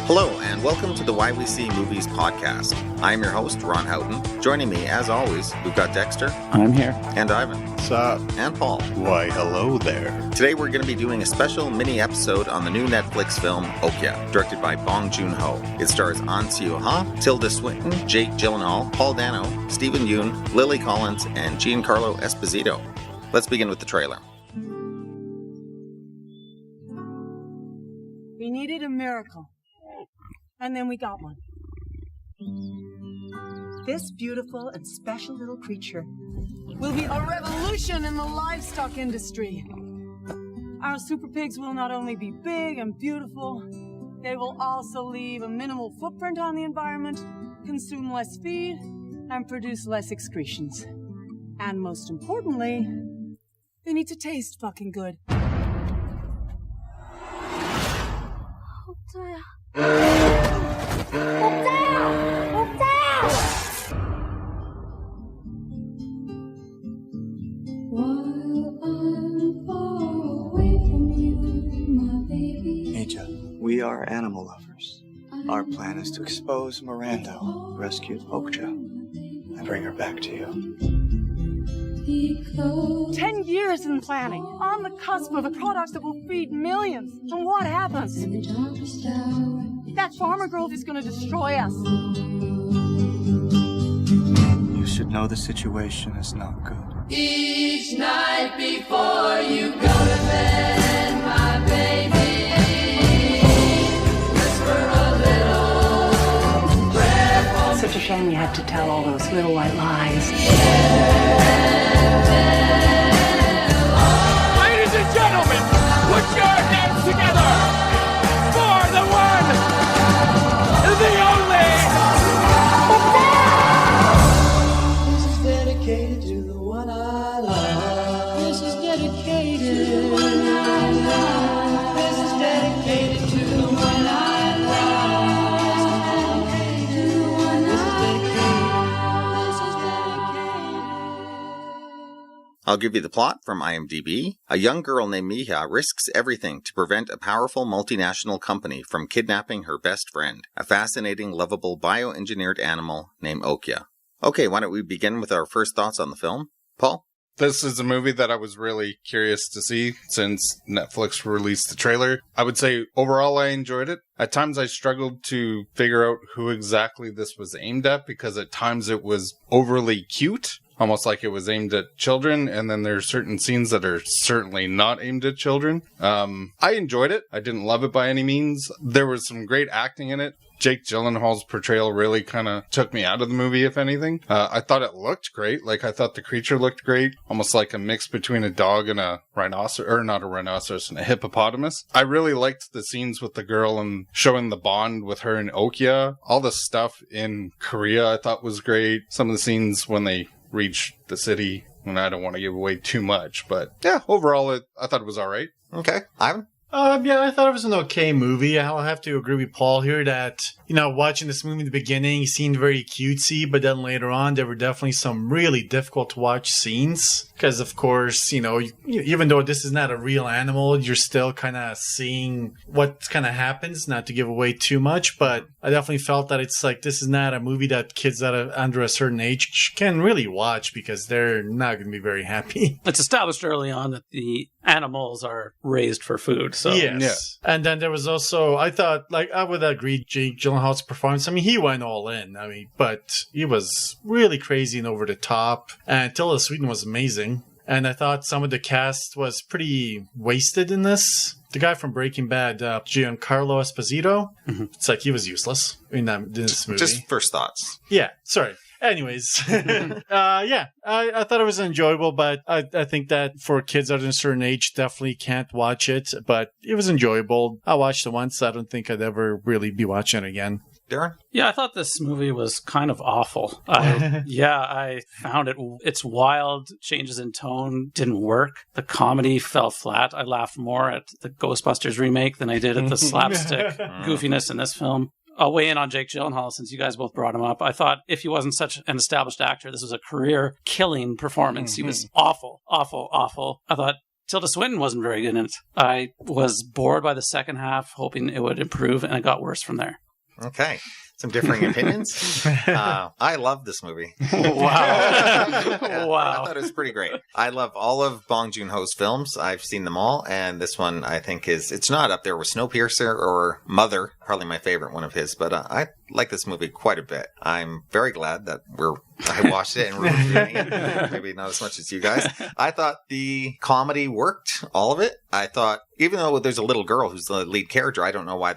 Hello, and welcome to the Why We See Movies podcast. I'm your host, Ron Houghton. Joining me, as always, we've got Dexter. I'm here. And Ivan. What's up? And Paul. Why, hello there. Today we're going to be doing a special mini-episode on the new Netflix film, Okja, directed by Bong Joon-Ho. It stars Ahn Soo-ha, Tilda Swinton, Jake Gyllenhaal, Paul Dano, Stephen Yeun, Lily Collins, and Giancarlo Esposito. Let's begin with the trailer. We needed a miracle. And then we got one. This beautiful and special little creature will be a revolution in the livestock industry. Our super pigs will not only be big and beautiful, they will also leave a minimal footprint on the environment, consume less feed, and produce less excretions. And most importantly, they need to taste fucking good. We are animal lovers. Our plan is to expose Miranda, rescue Okja, and bring her back to you. 10 years in planning, on the cusp of a product that will feed millions. And what happens? That farmer growth is going to destroy us. You should know the situation is not good. Each night before you go to bed, my baby, whisper a little prayer. It's such a shame you had to tell all those little white lies. Ladies and gentlemen, put your hands together for the one, the only. This is dedicated to the one I love. This is dedicated to the one I love. This is dedicated to the one I love. This is dedicated to the one I'll give you the plot from IMDb. A young girl named Miha risks everything to prevent a powerful multinational company from kidnapping her best friend, a fascinating, lovable, bioengineered animal named Okja. Okay, why don't we begin with our first thoughts on the film? Paul? This is a movie that I was really curious to see since Netflix released the trailer. I would say overall I enjoyed it. At times I struggled to figure out who exactly this was aimed at because at times it was overly cute. Almost like it was aimed at children, and then there's certain scenes that are certainly not aimed at children. I enjoyed it. I didn't love it by any means. There was some great acting in it. Jake Gyllenhaal's portrayal really kind of took me out of the movie, if anything. I thought it looked great. Like, I thought the creature looked great. Almost like a mix between a dog and a rhinoceros, or not a rhinoceros, and a hippopotamus. I really liked the scenes with the girl and showing the bond with her and Okja. All the stuff in Korea I thought was great. Some of the scenes when they reach the city, and I don't want to give away too much, but yeah, overall, I thought it was all right. Okay. Ivan? Yeah, I thought it was an okay movie. I'll have to agree with Paul here that, watching this movie in the beginning, it seemed very cutesy, but then later on, there were definitely some really difficult to watch scenes. Because, of course, even though this is not a real animal, you're still kind of seeing what kind of happens, not to give away too much. But I definitely felt that it's like, this is not a movie that kids that are under a certain age can really watch because they're not going to be very happy. It's established early on that the animals are raised for food. So yes. Yeah. And then there was also, I thought, I would agree, Jake Gyllenhaal's performance. I mean, he went all in. But he was really crazy and over the top. And Tilda Swinton was amazing. And I thought some of the cast was pretty wasted in this. The guy from Breaking Bad, Giancarlo Esposito, it's like he was useless in this movie. Just first thoughts. Yeah, sorry. Anyways, I thought it was enjoyable, but I think that for kids under a certain age, definitely can't watch it. But it was enjoyable. I watched it once. I don't think I'd ever really be watching it again. Darren? Yeah, I thought this movie was kind of awful. I found its wild changes in tone didn't work. The comedy fell flat. I laughed more at the Ghostbusters remake than I did at the slapstick goofiness in this film. I'll weigh in on Jake Gyllenhaal since you guys both brought him up. I thought if he wasn't such an established actor, this was a career-killing performance. He was awful, awful, awful. I thought Tilda Swinton wasn't very good in it. I was bored by the second half, hoping it would improve, and it got worse from there. Okay. Some differing opinions. I love this movie. Wow. I thought it was pretty great. I love all of Bong Joon-Ho's films. I've seen them all. And this one, I think, it's not up there with Snowpiercer or Mother, probably my favorite one of his. But I like this movie quite a bit. I'm very glad that I watched it and we're reviewing it. Maybe not as much as you guys. I thought the comedy worked, all of it. I thought, even though there's a little girl who's the lead character, I don't know why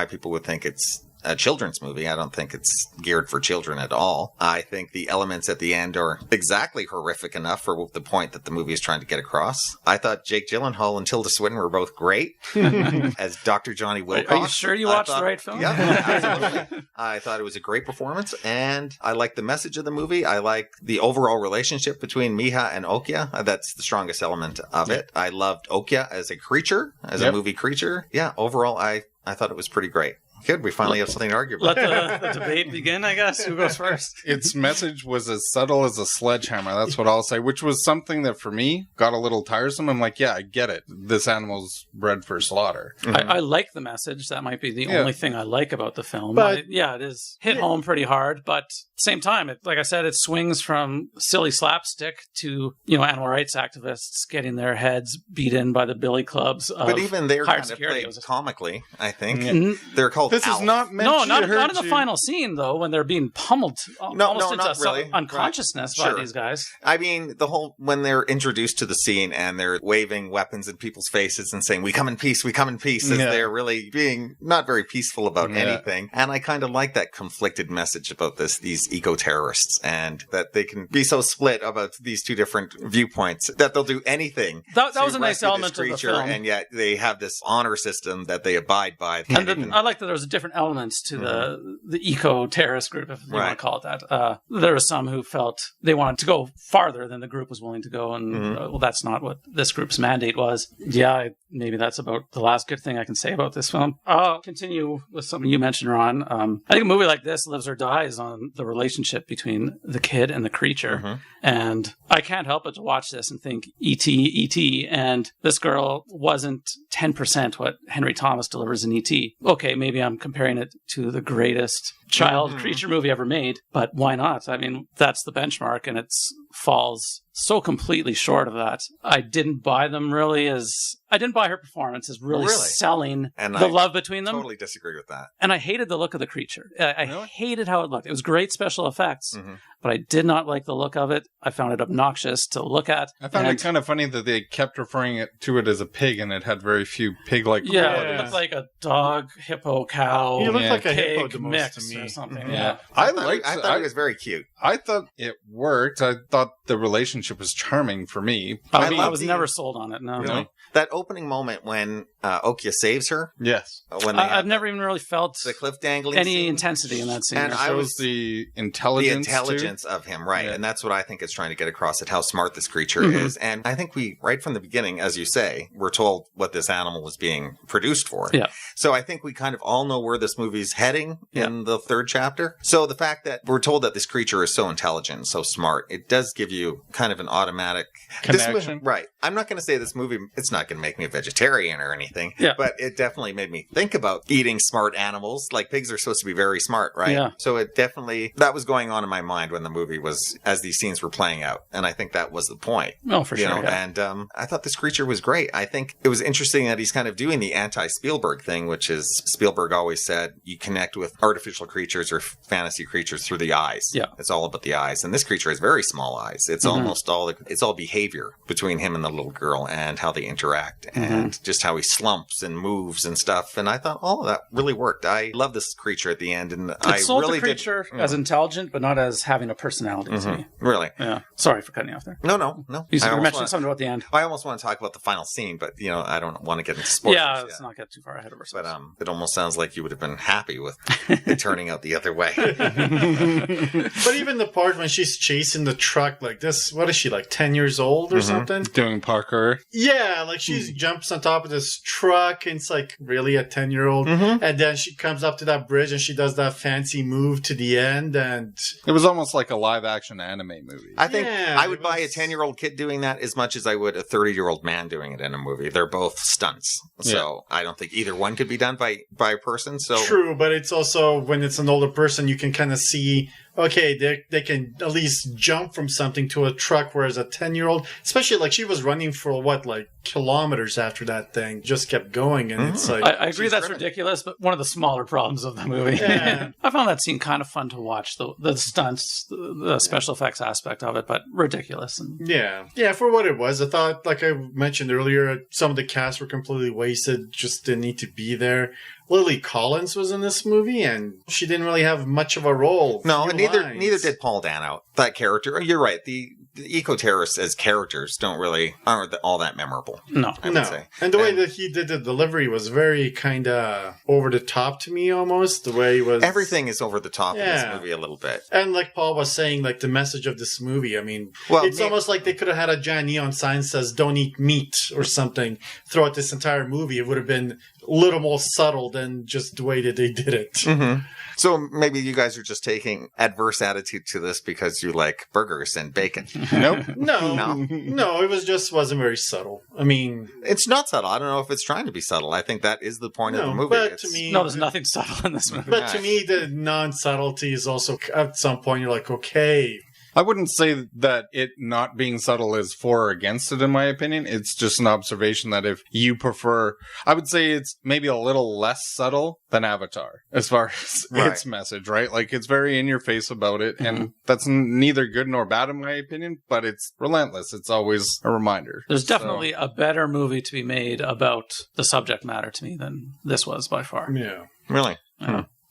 people would think it's a children's movie. I don't think it's geared for children at all. I think the elements at the end are exactly horrific enough for the point that the movie is trying to get across. I thought Jake Gyllenhaal and Tilda Swinton were both great as Dr. Johnny Wilcox. Are you sure you watched the right film? Yeah, absolutely. I thought it was a great performance, and I like the message of the movie. I like the overall relationship between Miha and Okja. That's the strongest element of it. I loved Okja as a creature, as a movie creature. Yeah, overall, I thought it was pretty great. Good. We finally have something to argue about. Let the debate begin, I guess. Who goes first? Its message was as subtle as a sledgehammer. That's what I'll say, which was something that for me got a little tiresome. I'm like, yeah, I get it. This animal's bred for slaughter. I like the message. That might be the only thing I like about the film. But it is hit home pretty hard. But at the same time, like I said, it swings from silly slapstick to, animal rights activists getting their heads beat in by the billy clubs. But even they're kind of played comically, I think. They're called This is not meant to not in the final scene, though, when they're being pummeled almost into really. unconsciousness by these guys. I mean, when they're introduced to the scene and they're waving weapons in people's faces and saying, we come in peace, as they're really being not very peaceful about anything. And I kind of like that conflicted message about these eco-terrorists, and that they can be so split about these two different viewpoints that they'll do anything. That was a nice element of the film. And yet they have this honor system that they abide by. And I like that there was different elements to the eco-terrorist group, if you want to call it that. There were some who felt they wanted to go farther than the group was willing to go, and that's not what this group's mandate was. Yeah, maybe that's about the last good thing I can say about this film. I'll continue with something you mentioned, Ron. I think a movie like this lives or dies on the relationship between the kid and the creature. And I can't help but to watch this and think E.T., E.T., and this girl wasn't 10% what Henry Thomas delivers in E.T. Okay, maybe I'm comparing it to the greatest child creature movie ever made, but why not? I mean, that's the benchmark, and it falls so completely short of that. I didn't buy her performance as really selling the love between them. I totally disagree with that. And I hated the look of the creature. I hated how it looked. It was great special effects, but I did not like the look of it. I found it obnoxious to look at. I found it kind of funny that they kept referring to it as a pig, and it had very few pig-like qualities. Yeah, it looked like a dog, hippo, cow. You looked like a pig hippo mix to me. or something. I thought it was very cute. I thought it worked. I thought the relationship was charming for me. I was never sold on it. No. Really? That opening moment when Okja saves her. Yes. I've never even really felt the cliff dangling any intensity in that scene. And I was the intelligence of him, right? Yeah. And that's what I think it's trying to get across, at how smart this creature is. And I think right from the beginning, as you say, we're told what this animal was being produced for. Yeah. So I think we kind of all know where this movie's heading in the third chapter. So the fact that we're told that this creature is so intelligent, so smart, it does give you kind of an automatic connection. Right. I'm not going to say this movie, it's not going to make me a vegetarian or anything, but it definitely made me think about eating smart animals. Like, pigs are supposed to be very smart, right? Yeah. So it definitely, that was going on in my mind when the movie was, as these scenes were playing out. And I think that was the point. Oh, for sure. And I thought this creature was great. I think it was interesting that he's kind of doing the anti-Spielberg thing, which is, Spielberg always said, you connect with artificial creatures or fantasy creatures through the eyes. Yeah. It's all about the eyes. And this creature has very small eyes. It's almost it's all behavior between him and the little girl, and how they interact, and just how he slumps and moves and stuff. And I thought all of that really worked. I love this creature at the end, and I sold really the creature as intelligent, but not as having a personality to me. Really? Yeah. Sorry for cutting you off there. No. You mentioned something about the end. I almost want to talk about the final scene, but I don't want to get into spoilers. Yeah, let's not get too far ahead of ourselves. But it almost sounds like you would have been happy with it turning out the other way. But even the part when she's chasing the truck like this, what is she, like 10 years old or something? Doing parkour. Yeah, like she jumps on top of this truck, and it's like, really, a 10-year-old? Mm-hmm. And then she comes up to that bridge and she does that fancy move to the end, and It was almost like a live-action anime movie. I think Yeah, I would it buy a was- 10-year-old kid doing that as much as I would a 30-year-old man doing it in a movie. They're both stunts. So I don't think either one could be done by a person. So true, but it's also, when it's an older person, you can kind of see, okay, they can at least jump from something to a truck, whereas a 10-year-old, especially like she was running for like kilometers after that thing, just kept going, and it's like... I agree She's that's driven. ridiculous, but one of the smaller problems of the movie. Yeah. I found that scene kind of fun to watch, the stunts, the special effects aspect of it, but ridiculous. And Yeah, for what it was. I thought, like I mentioned earlier, some of the cast were completely wasted, just didn't need to be there. Lily Collins was in this movie, and she didn't really have much of a role. no, Few and neither lines. did Paul Dano. That character, you're right. The eco-terrorists as characters aren't all that memorable. no. I would say. And the way that he did the delivery was very kind of over the top to me, almost. The way he was... Everything is over the top in this Yeah. movie a little bit. And like Paul was saying, like the message of this movie, I mean, Well, it's almost like they could have had a giant neon sign that says "Don't eat meat" or something throughout this entire movie. It would have been a little more subtle than just the way that they did it. Mm-hmm. So maybe you guys are just taking adverse attitude to this because you like burgers and bacon. Nope. No, it wasn't very subtle. I mean, It's not subtle. I don't know if it's trying to be subtle. I think that is the point of the movie. but It's- to me, No, there's nothing subtle in this movie. But to me, the non-subtlety is also, at some point, you're like, okay. I wouldn't say that it not being subtle is for or against it, in my opinion. It's just an observation that if you prefer, I would say it's maybe a little less subtle than Avatar as far as Right. its message, right? Like it's very in your face about it. And that's neither good nor bad, in my opinion, but it's relentless. It's always a reminder. There's So- definitely a better movie to be made about the subject matter to me than this was by far. Yeah. Really?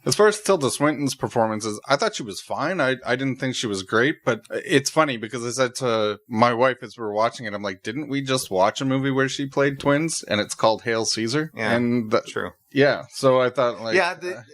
As far as Tilda Swinton's performances, I thought she was fine. I didn't think she was great, but it's funny because I said to my wife as we were watching it, I'm like, didn't we just watch a movie where she played twins? And it's called Hail Caesar. Yeah, And true. yeah, so I thought like...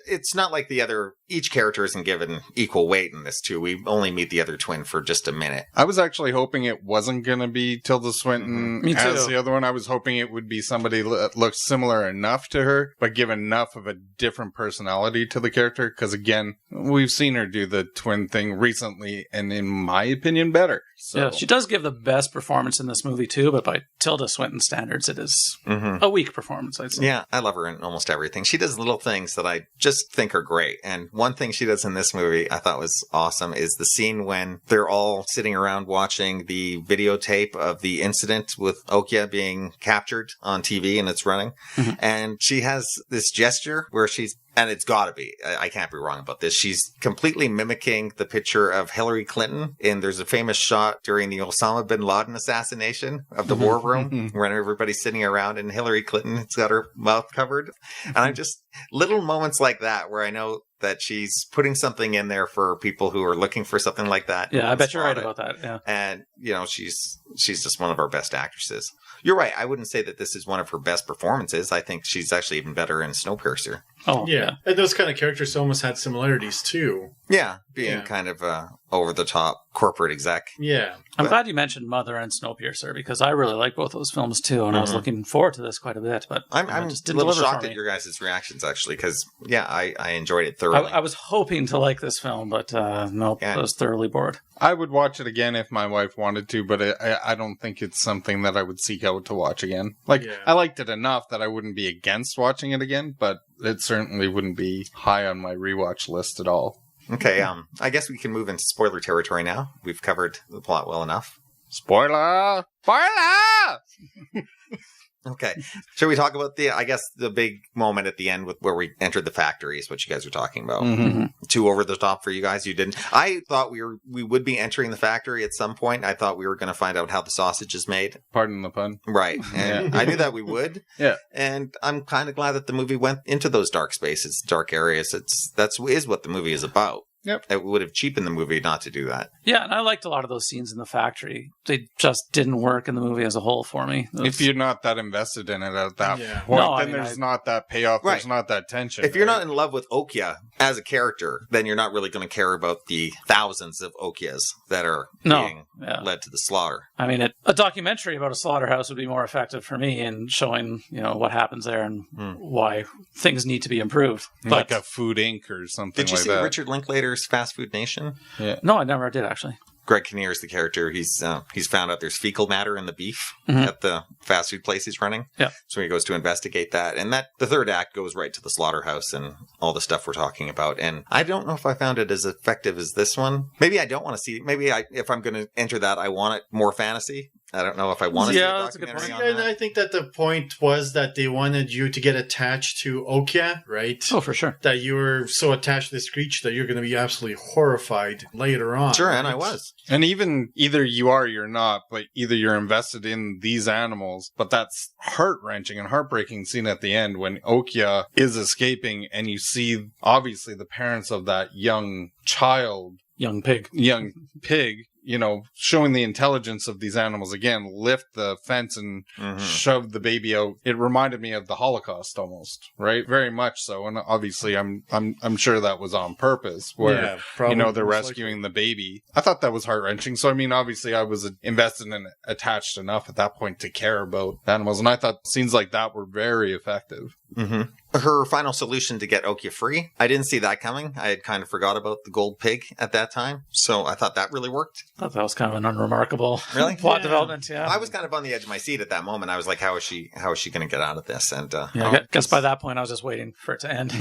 It's not like the other, each character isn't given equal weight in this too. We only meet the other twin for just a minute. I was actually hoping it wasn't going to be Tilda Swinton Me as too. the other one. I was hoping it would be somebody that looked similar enough to her, but give enough of a different personality to the character. Because again, we've seen her do the twin thing recently, and in my opinion, better. So Yeah, she does give the best performance in this movie too, but by Tilda Swinton standards, it is a weak performance, I'd say. Yeah, I love her in almost everything. She does little things that I just think are great. And one thing she does in this movie I thought was awesome is the scene when they're all sitting around watching the videotape of the incident with Okja being captured on TV and it's running. And she has this gesture where and it's gotta be, I can't be wrong about this, she's completely mimicking the picture of Hillary Clinton. And there's a famous shot during the Osama bin Laden assassination of the war room when everybody's sitting around and Hillary Clinton has got her mouth covered. And I'm just, little moments like that where I know that she's putting something in there for people who are looking for something like that. Yeah, I bet you're right Spot it. about that. Yeah. And, she's just one of our best actresses. You're right. I wouldn't say that this is one of her best performances. I think she's actually even better in Snowpiercer. Oh, Yeah. And those kind of characters almost had similarities, too. Yeah, being kind of over-the-top corporate exec. Yeah. I'm glad you mentioned Mother and Snowpiercer because I really like both those films too, and I was looking forward to this quite a bit. But I'm just a didn't little deliver shocked for at me. your guys' reactions, actually, because, I enjoyed it thoroughly. I was hoping to like this film, but nope, Yeah. I was thoroughly bored. I would watch it again if my wife wanted to, but I don't think it's something that I would seek out to watch again. Like, Yeah. I liked it enough that I wouldn't be against watching it again, but it certainly wouldn't be high on my rewatch list at all. Okay, I guess we can move into spoiler territory now. We've covered the plot well enough. Spoiler! Spoiler! Okay. Shall we talk about the big moment at the end with where we entered the factory is what you guys were talking about. Too over the top for you guys? You didn't? I thought we would be entering the factory at some point. I thought we were going to find out how the sausage is made. Pardon the pun. Right. And I knew that we would. Yeah. And I'm kind of glad that the movie went into those dark spaces, dark areas. That's what the movie is about. Yep. It would have cheapened the movie not to do that. Yeah, and I liked a lot of those scenes in the factory. They just didn't work in the movie as a whole for me. If you're not that invested in it at that point, No, then there's not that payoff. Right. There's not that tension. If you're not in love with Okja as a character, then you're not really going to care about the thousands of Okjas that are being led to the slaughter. I mean, a documentary about a slaughterhouse would be more effective for me in showing, what happens there and why things need to be improved. Like a Food Inc. or something like that. Did you see Richard Linklater's Fast Food Nation? Yeah. No, I never did, actually. Greg Kinnear is the character. He's found out there's fecal matter in the beef at the fast food place he's running. Yeah. So he goes to investigate that. And the third act goes right to the slaughterhouse and all the stuff we're talking about. And I don't know if I found it as effective as this one. Maybe I don't want to see. Maybe if I'm going to enter that, I want it more fantasy. I don't know if I want to see a that's a good documentary point. on And that. I think that the point was that they wanted you to get attached to Okja, right? Oh, for sure. That you were so attached to this creature that you're going to be absolutely horrified later on. Sure, and right? I was. And even either you are or you're not, but either you're invested in these animals, but that's heart-wrenching and heartbreaking scene at the end when Okja is escaping and you see obviously the parents of that young Young pig. Showing the intelligence of these animals again, lift the fence and shove the baby out. It reminded me of the Holocaust almost, right? Very much so. And obviously I'm sure that was on purpose where, they're rescuing the baby. I thought that was heart-wrenching. So, I mean, obviously I was invested and attached enough at that point to care about animals. And I thought scenes like that were very effective. Mm-hmm. Her final solution to get Okja free, I didn't see that coming. I had kind of forgot about the gold pig at that time. So I thought that really worked. I thought that was kind of an unremarkable plot development. Yeah, I was kind of on the edge of my seat at that moment. I was like, how is she going to get out of this? And I guess by that point I was just waiting for it to end.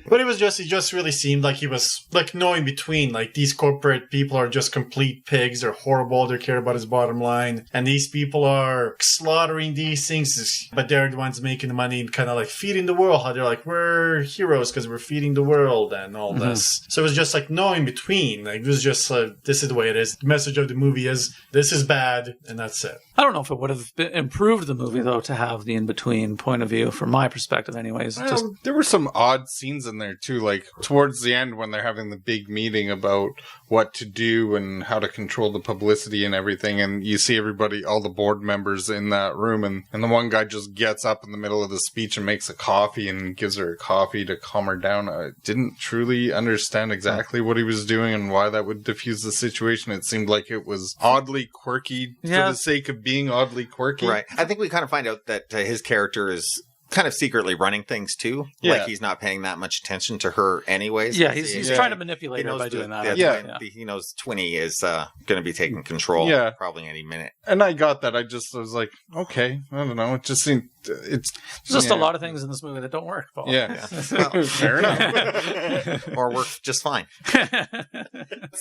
But it just really seemed like he was like knowing between like these corporate people are just complete pigs. They're horrible. They care about his bottom line. And these people are slaughtering these things, but they're the ones making the money and kind of like feeding the world. How they're like, we're heroes because we're feeding the world and all this. So it was just like knowing between. Like it was just this is the way it is. The message of the movie is this is bad and that's it. I don't know if it would have improved the movie, though, to have the in-between point of view, from my perspective anyways. There were some odd scenes in there, too, like towards the end when they're having the big meeting about what to do and how to control the publicity and everything, and you see everybody, all the board members in that room, and the one guy just gets up in the middle of the speech and makes a coffee and gives her a coffee to calm her down. I didn't truly understand exactly what he was doing and why that would diffuse the situation. It seemed like it was oddly quirky for the sake of being oddly quirky. Right. I think we kind of find out that his character is kind of secretly running things too. Yeah. Like he's not paying that much attention to her anyways. Yeah, he's trying to manipulate her by doing that. He knows Twinny is going to be taking control probably any minute. And I got that. I was like, okay, I don't know. It just seemed... It's just a lot of things in this movie that don't work, Paul. Yeah. Well, fair enough. Or work just fine.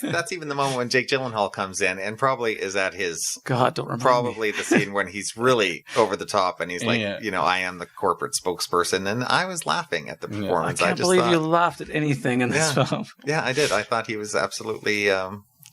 That's even the moment when Jake Gyllenhaal comes in and probably is at his... God, don't remind probably me. The scene when he's really over the top and he's like, I am the corporate spokesperson. And I was laughing at the performance. I can't believe you laughed at anything in this film. Yeah, I did. I thought he was absolutely...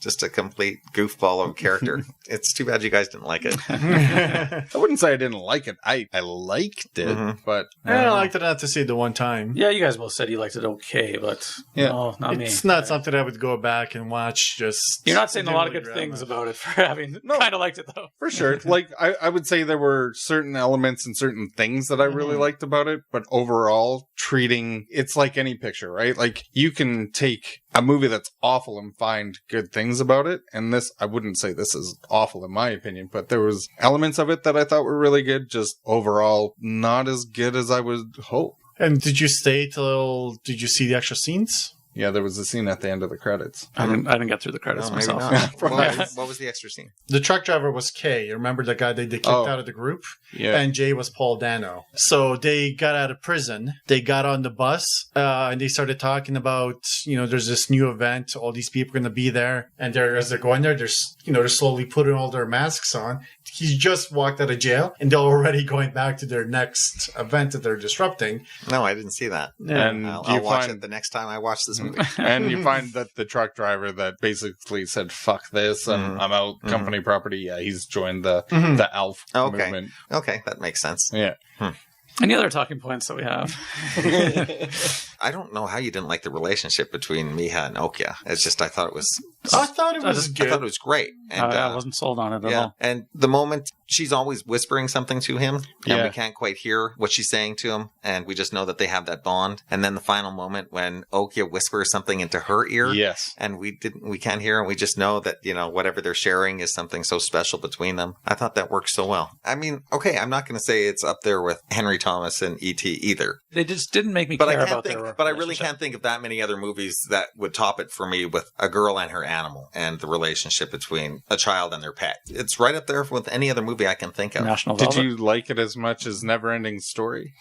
just a complete goofball of a character. It's too bad you guys didn't like it. I wouldn't say I didn't like it. I liked it, but... I liked it not to see it the one time. Yeah, you guys both said you liked it okay, but no, not me. It's not something I would go back and watch. You're not saying a lot of good things about it for having kind of liked it, though. For sure. Like, I would say there were certain elements and certain things that I really liked about it, but overall, it's like any picture, right? Like, you can take a movie that's awful and find good things about it. And this, I wouldn't say this is awful in my opinion, but there was elements of it that I thought were really good. Just overall, not as good as I would hope. And did you see the extra scenes? Yeah, there was a scene at the end of the credits. I didn't get through the credits myself. What was the extra scene? The truck driver was Kay. You remember the guy they kicked out of the group? Yeah. And Jay was Paul Dano. So they got out of prison. They got on the bus and they started talking about, there's this new event. All these people are going to be there. And as they're going there, they're slowly putting all their masks on. He's just walked out of jail and they're already going back to their next event that they're disrupting. No, I didn't see that. Yeah. And I'll watch it the next time I watch this movie. And you find that the truck driver that basically said, fuck this, and I'm out, company property, he's joined the ALF movement. Okay, that makes sense. Yeah. Any other talking points that we have? I don't know how you didn't like the relationship between Miha and Okja. It's just I thought it was good. I thought it was great. And I wasn't sold on it at all. And the moment she's always whispering something to him, and we can't quite hear what she's saying to him, and we just know that they have that bond. And then the final moment when Okja whispers something into her ear, and we can't hear, and we just know that whatever they're sharing is something so special between them. I thought that worked so well. I mean, okay, I'm not going to say it's up there with Henry Thomas and E.T. either. They just didn't make me care about their But I really can't think of that many other movies that would top it for me with a girl and her animal and the relationship between a child and their pet. It's right up there with any other movie I can think of. Did you like it as much as Neverending Story?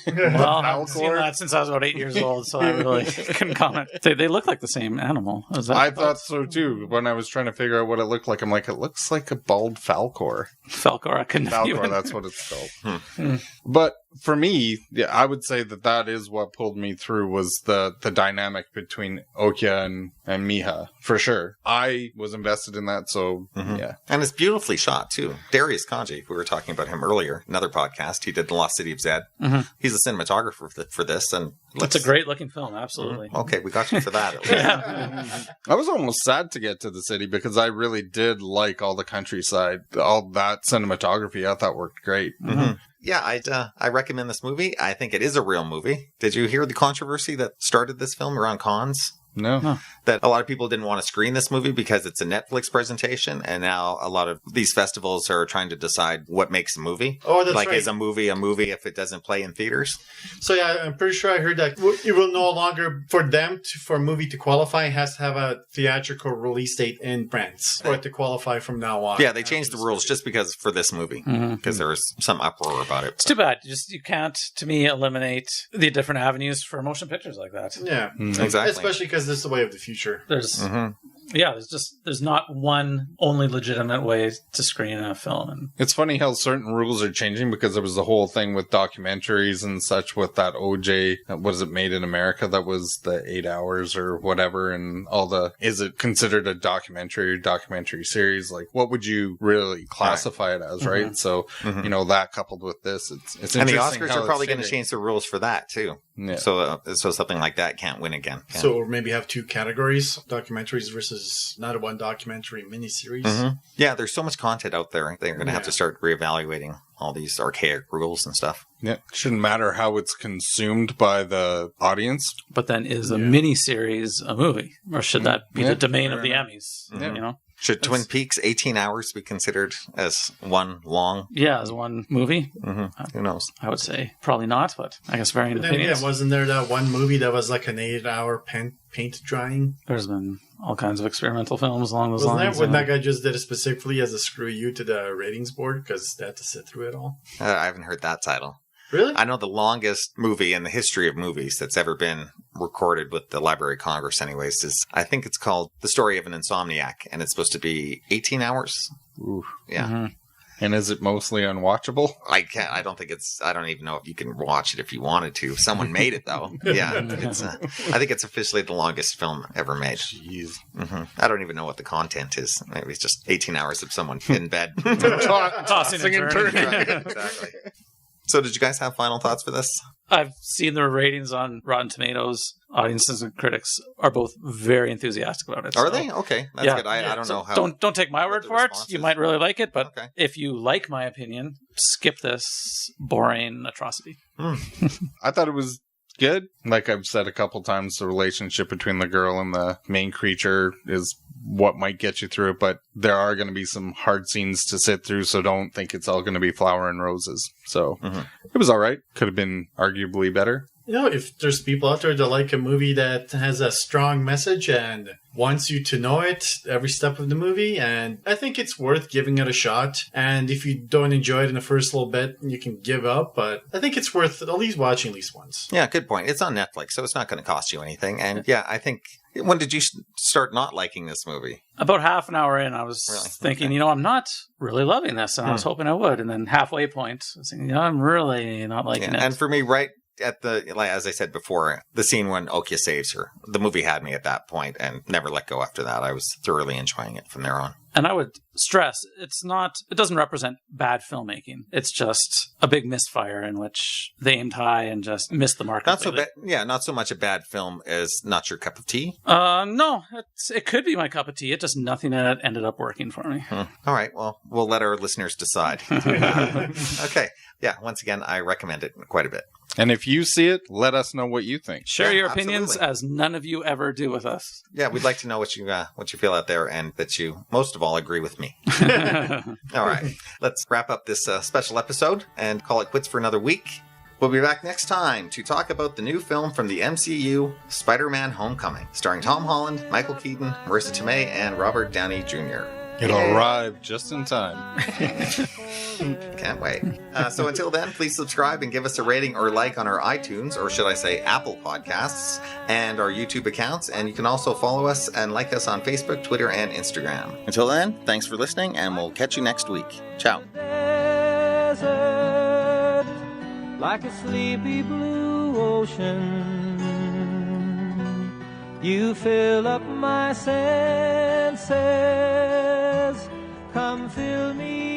Well, I've seen that since I was about 8 years old, so I really couldn't comment. They look like the same animal. I thought so too. When I was trying to figure out what it looked like, I'm like, it looks like a bald falcor. Falcor, I couldn't Falcor, that's what it's called. But for me, I would say that is what pulled me through was the dynamic between Okja and Miha, for sure. I was invested in that, so yeah. And it's beautifully shot, too. Darius Kanji, we were talking about him earlier, another podcast. He did The Lost City of Zed. He's a cinematographer for this. And it's a great-looking film, absolutely. Okay, we got you for that. I was almost sad to get to the city because I really did like all the countryside. All that cinematography I thought worked great. Yeah, I recommend this movie. I think it is a real movie. Did you hear the controversy that started this film around cons? No. That a lot of people didn't want to screen this movie because it's a Netflix presentation, and now a lot of these festivals are trying to decide what makes a movie. Oh, that's right. Is a movie if it doesn't play in theaters? So yeah, I'm pretty sure I heard that it will no longer, for a movie to qualify, it has to have a theatrical release date in France for it to qualify from now on. Yeah, they changed the rules just because for this movie, because there was some uproar about it. It's too bad. You can't, to me, eliminate the different avenues for motion pictures like that. Yeah, exactly. Especially because this is the way of the future. There's not one only legitimate way to screen a film. And it's funny how certain rules are changing because there was the whole thing with documentaries and such with that OJ, was it Made in America? That was the 8 hours or whatever, and is it considered a documentary or documentary series? Like, what would you really classify it as, right? So, that coupled with this, it's interesting. And the Oscars are probably going to change the rules for that too. Yeah. So something like that can't win again. So maybe have two categories, documentaries versus not one documentary miniseries. Yeah, there's so much content out there. They're going to have to start reevaluating all these archaic rules and stuff. Yeah, shouldn't matter how it's consumed by the audience. But then is a miniseries a movie? Or should that be the domain of the Emmys? Should Twin Peaks 18 hours be considered as one long? Yeah, as one movie? Who knows? I would say probably not, but I guess varying opinions. Yeah, wasn't there that one movie that was like an 8-hour paint drying? There's been all kinds of experimental films along those lines. When that guy just did it specifically as a screw you to the ratings board because they had to sit through it all? I haven't heard that title. Really? I know the longest movie in the history of movies that's ever been recorded with the Library of Congress anyways is, I think it's called The Story of an Insomniac, and it's supposed to be 18 hours. Ooh. Yeah. And is it mostly unwatchable? I don't even know if you can watch it if you wanted to. Someone made it though. Yeah. I think it's officially the longest film ever made. Jeez. I don't even know what the content is. Maybe it's just 18 hours of someone in bed. Tossing and turning. Exactly. So did you guys have final thoughts for this? I've seen the ratings on Rotten Tomatoes. Audiences and critics are both very enthusiastic about it. Are they? Okay. That's good. I don't know how. Don't take my word for it. You might really like it, but if you like my opinion, skip this boring atrocity. I thought it was good. Like I've said a couple times, the relationship between the girl and the main creature is what might get you through it, but there are going to be some hard scenes to sit through, so don't think it's all going to be flower and roses. So it was all right. Could have been arguably better. If there's people out there that like a movie that has a strong message and wants you to know it every step of the movie, and I think it's worth giving it a shot. And if you don't enjoy it in the first little bit, you can give up, but I think it's worth at least watching at least once. Yeah, good point. It's on Netflix, so it's not going to cost you anything. And I think, when did you start not liking this movie? About half an hour in, I was thinking, I'm not really loving this, and I was hoping I would. And then halfway point, I was thinking, I'm really not liking it. And for me, right at as I said before, the scene when Okja saves her, the movie had me at that point and never let go after that. I was thoroughly enjoying it from there on. And I would stress, it doesn't represent bad filmmaking. It's just a big misfire in which they aimed high and just missed the mark. Not so bad. Yeah, not so much a bad film as not your cup of tea. No, it could be my cup of tea. It just nothing in it ended up working for me. All right. Well, we'll let our listeners decide. Okay. Yeah. Once again, I recommend it quite a bit. And if you see it, let us know what you think. Share your opinions, as none of you ever do with us. Yeah, we'd like to know what you feel out there, and that you most of all agree with me. All right, let's wrap up this special episode and call it quits for another week. We'll be back next time to talk about the new film from the MCU, Spider-Man: Homecoming, starring Tom Holland, Michael Keaton, Marissa Tomei, and Robert Downey Jr. It'll arrive just in time. Can't wait. So until then, please subscribe and give us a rating or like on our iTunes, or should I say Apple Podcasts, and our YouTube accounts. And you can also follow us and like us on Facebook, Twitter, and Instagram. Until then, thanks for listening, and we'll catch you next week. Ciao. Desert, like a sleepy blue ocean, you fill up my senses. Come fill me